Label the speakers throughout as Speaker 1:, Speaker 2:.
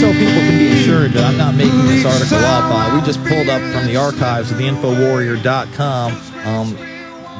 Speaker 1: so people can be assured that I'm not making this article up, we just pulled up from the archives of the Infowarrior.com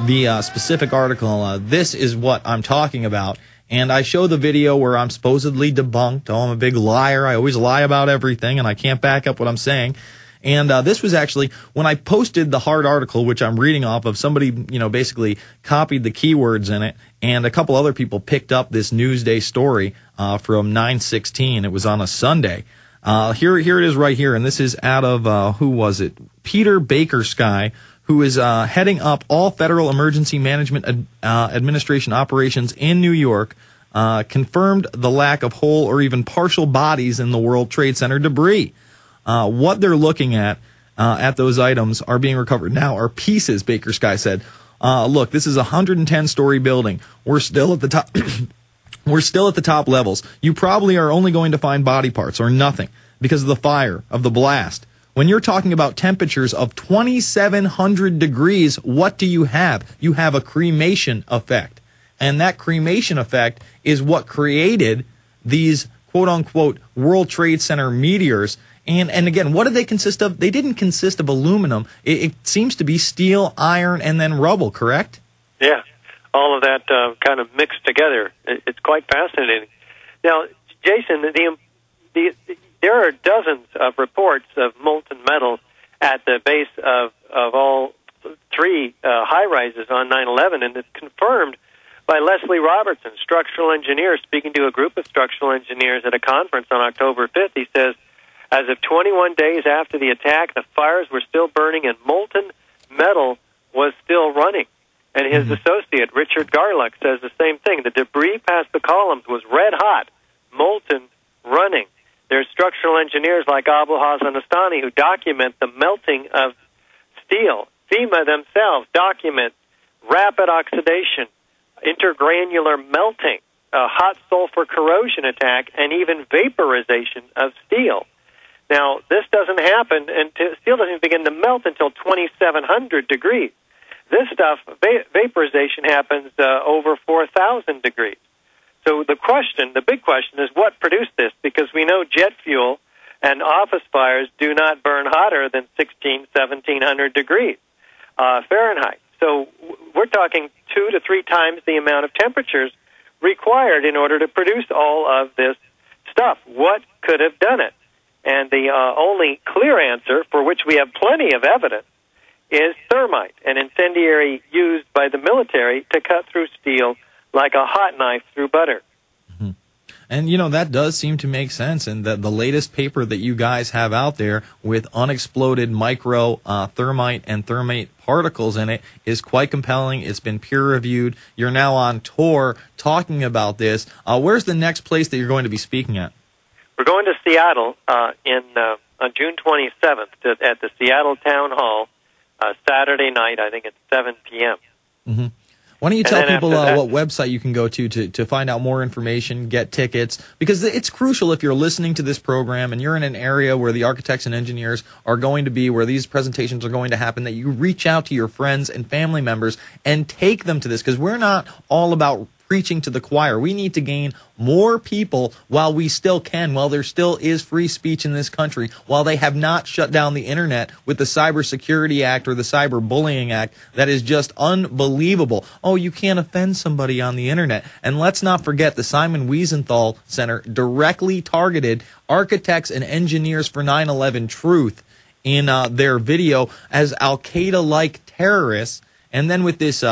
Speaker 1: the specific article. This is what I'm talking about. And I show the video where I'm supposedly debunked. Oh, I'm a big liar. I always lie about everything, and I can't back up what I'm saying. And this was actually when I posted the hard article, which I'm reading off of. Somebody, basically copied the keywords in it, and a couple other people picked up this Newsday story from 9/16. It was on a Sunday. Here it is right here, and this is out of who was it? Peter Bakersky, who is heading up all Federal Emergency Management Administration operations in New York, confirmed the lack of whole or even partial bodies in the World Trade Center debris. What they're looking at those items are being recovered now are pieces, Bakersky said. Look, this is a 110-story building. We're still at the top. We're still at the top levels. You probably are only going to find body parts or nothing because of the fire, of the blast. When you're talking about temperatures of 2,700 degrees, what do you have? You have a cremation effect. And that cremation effect is what created these quote-unquote World Trade Center meteors. And again, what did they consist of? They didn't consist of aluminum. It seems to be steel, iron, and then rubble, correct?
Speaker 2: Yeah, all of that kind of mixed together. It's quite fascinating. Now, Jason, there are dozens of reports of molten metal at the base of all three high-rises on 9/11, and it's confirmed by Leslie Robertson, structural engineer, speaking to a group of structural engineers at a conference on October 5th. He says, as of 21 days after the attack, the fires were still burning and molten metal was still running. And his associate, Richard Garlick, says the same thing. The debris past the columns was red hot, molten, running. There's structural engineers like Abu Hassan Astani who document the melting of steel. FEMA themselves document rapid oxidation, intergranular melting, hot sulfur corrosion attack, and even vaporization of steel. Now, this doesn't happen, and steel doesn't begin to melt until 2,700 degrees. This stuff, vaporization, happens over 4,000 degrees. So the big question is what produced this? Because we know jet fuel and office fires do not burn hotter than 1,700 degrees Fahrenheit. So we're talking 2 to 3 times the amount of temperatures required in order to produce all of this stuff. What could have done it? And the only clear answer, for which we have plenty of evidence, is thermite, an incendiary used by the military to cut through steel like a hot knife through butter.
Speaker 1: Mm-hmm. And, that does seem to make sense. And the latest paper that you guys have out there with unexploded micro thermite and thermate particles in it is quite compelling. It's been peer-reviewed. You're now on tour talking about this. Where's the next place that you're going to be speaking at?
Speaker 2: We're going to Seattle on June 27th at the Seattle Town Hall, Saturday night, I think it's 7 p.m.
Speaker 1: Mm-hmm. Why don't you tell people what website you can go to find out more information, get tickets, because it's crucial if you're listening to this program and you're in an area where the architects and engineers are going to be, where these presentations are going to happen, that you reach out to your friends and family members and take them to this, because we're not all about preaching to the choir. We need to gain more people while we still can, while there still is free speech in this country, while they have not shut down the internet with the Cybersecurity Act or the Cyberbullying Act that is just unbelievable. Oh, you can't offend somebody on the internet. And let's not forget the Simon Wiesenthal Center directly targeted architects and engineers for 9/11 Truth in their video as Al-Qaeda-like terrorists. And then with this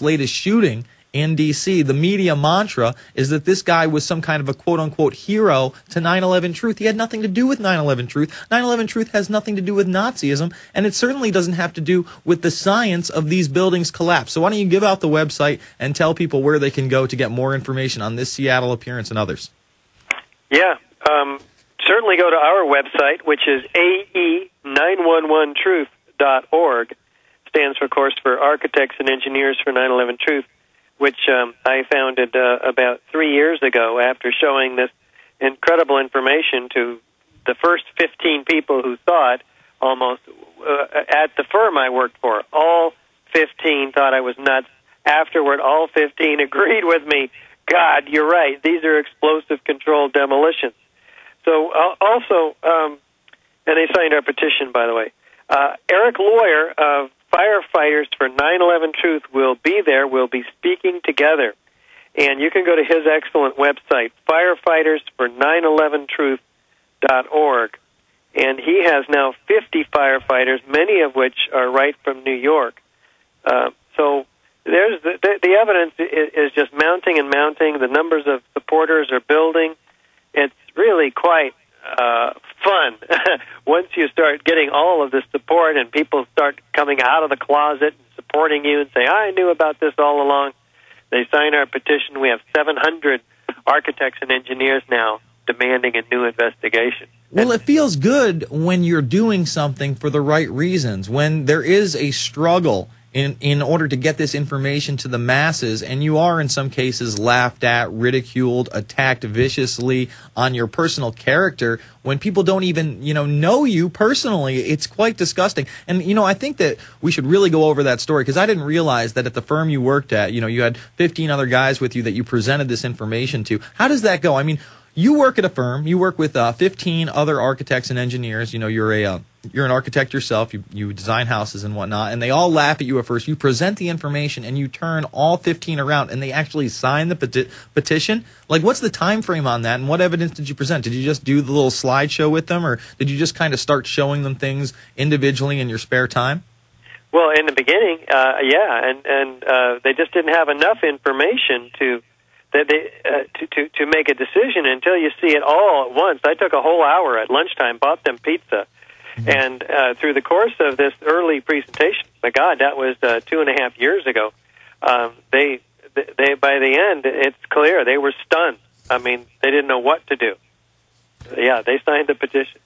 Speaker 1: latest shooting in D.C., the media mantra is that this guy was some kind of a quote-unquote hero to 9/11 Truth. He had nothing to do with 9/11 Truth. 9/11 Truth has nothing to do with Nazism, and it certainly doesn't have to do with the science of these buildings' collapse. So why don't you give out the website and tell people where they can go to get more information on this Seattle appearance and others?
Speaker 2: Yeah, certainly go to our website, which is AE911truth.org. Stands, of course, for Architects and Engineers for 9/11 Truth, which I founded about 3 years ago after showing this incredible information to the first 15 people who saw it almost at the firm I worked for. All 15 thought I was nuts. Afterward, all 15 agreed with me. God, you're right. These are explosive controlled demolitions. So also, and they signed our petition, by the way. Eric Lawyer of Firefighters for 9/11 Truth will be there. We'll be speaking together. And you can go to his excellent website, firefightersfor911truth.org. And he has now 50 firefighters, many of which are right from New York. So there's the evidence is just mounting and mounting. The numbers of supporters are building. It's really quite fun once you start getting all of this support and people start coming out of the closet and supporting you and say, I knew about this all along. They sign our petition. We have 700 architects and engineers now demanding a new investigation.
Speaker 1: Well, it feels good when you're doing something for the right reasons, when there is a struggle in order to get this information to the masses, and you are in some cases laughed at, ridiculed, attacked viciously on your personal character when people don't even, know you personally. It's quite disgusting. And, I think that we should really go over that story, because I didn't realize that at the firm you worked at, you had 15 other guys with you that you presented this information to. How does that go? I mean, you work at a firm, you work with 15 other architects and engineers, you're an architect yourself, you design houses and whatnot, and they all laugh at you at first. You present the information and you turn all 15 around and they actually sign the petition. Like, what's the time frame on that, and what evidence did you present? Did you just do the little slideshow with them, or did you just kind of start showing them things individually in your spare time?
Speaker 2: Well, in the beginning, and they just didn't have enough information to make a decision until you see it all at once. I took a whole hour at lunchtime, bought them pizza, and through the course of this early presentation, my God, that was 2.5 years ago. They by the end, it's clear they were stunned. I mean, they didn't know what to do. Yeah, they signed the petition.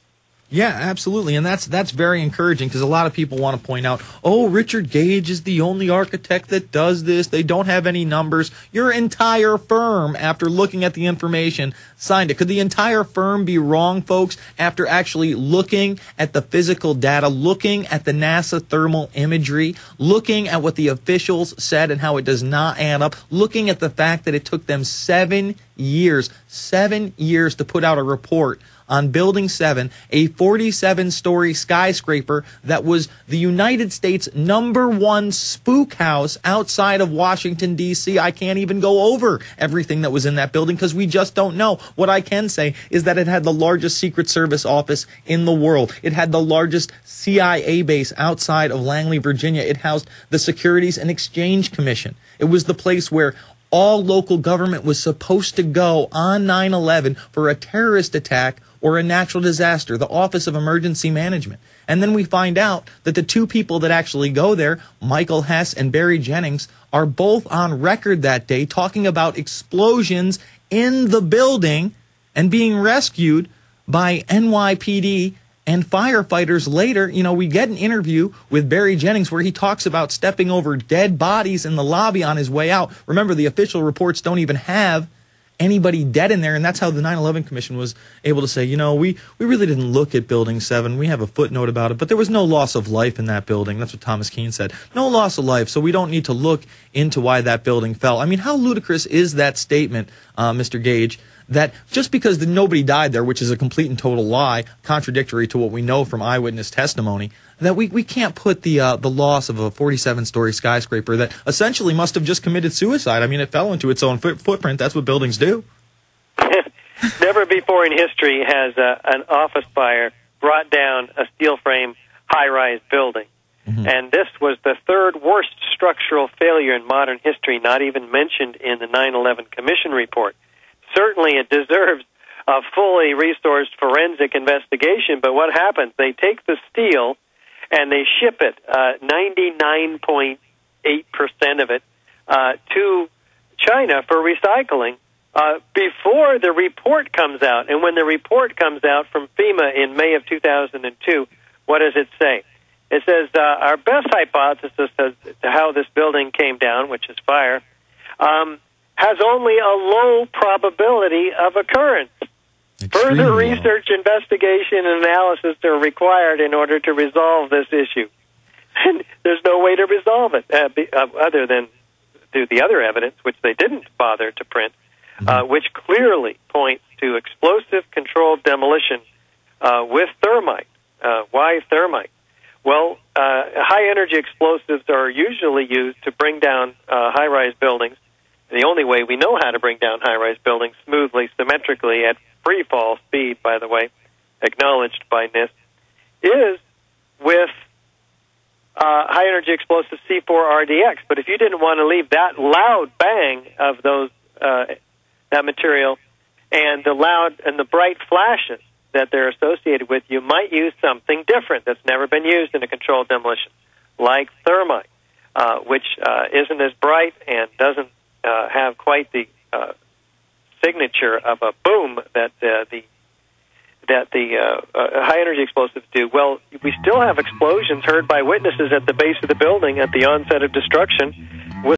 Speaker 1: Yeah, absolutely, and that's very encouraging, because a lot of people want to point out, oh, Richard Gage is the only architect that does this. They don't have any numbers. Your entire firm, after looking at the information, signed it. Could the entire firm be wrong, folks, after actually looking at the physical data, looking at the NASA thermal imagery, looking at what the officials said and how it does not add up, looking at the fact that it took them 7 years to put out a report on Building 7, a 47-story skyscraper that was the United States' #1 spook house outside of Washington, D.C. I can't even go over everything that was in that building because we just don't know. What I can say is that it had the largest Secret Service office in the world. It had the largest CIA base outside of Langley, Virginia. It housed the Securities and Exchange Commission. It was the place where all local government was supposed to go on 9/11 for a terrorist attack or a natural disaster, the Office of Emergency Management. And then we find out that the two people that actually go there, Michael Hess and Barry Jennings, are both on record that day talking about explosions in the building and being rescued by NYPD and firefighters later. We get an interview with Barry Jennings where he talks about stepping over dead bodies in the lobby on his way out. Remember, the official reports don't even have anybody dead in there, and that's how the 9/11 Commission was able to say, we really didn't look at Building 7. We have a footnote about it, but there was no loss of life in that building. That's what Thomas Keane said. No loss of life, so we don't need to look into why that building fell. I mean, how ludicrous is that statement, Mr. Gage, that just because nobody died there, which is a complete and total lie, contradictory to what we know from eyewitness testimony, that we can't put the loss of a 47-story skyscraper that essentially must have just committed suicide. I mean, it fell into its own footprint. That's what buildings do.
Speaker 2: Never before in history has an office fire brought down a steel frame high-rise building. Mm-hmm. And this was the third worst structural failure in modern history, not even mentioned in the 9/11 Commission report. Certainly it deserves a fully resourced forensic investigation, but what happens? They take the steel and they ship it, 99.8% of it, to China for recycling before the report comes out. And when the report comes out from FEMA in May of 2002, what does it say? It says, our best hypothesis as to how this building came down, which is fire, has only a low probability of occurrence. Further research, investigation, and analysis are required in order to resolve this issue. And there's no way to resolve it other than through the other evidence, which they didn't bother to print, which clearly points to explosive-controlled demolition with thermite. Why thermite? Well, high-energy explosives are usually used to bring down high-rise buildings. The only way we know how to bring down high-rise buildings smoothly, symmetrically, at free-fall speed, by the way, acknowledged by NIST, is with high-energy explosive C4RDX. But if you didn't want to leave that loud bang of those that material and the bright flashes that they're associated with, you might use something different that's never been used in a controlled demolition, like thermite, which isn't as bright and doesn't have quite the signature of a boom that the high-energy explosives do. Well, we still have explosions heard by witnesses at the base of the building at the onset of destruction,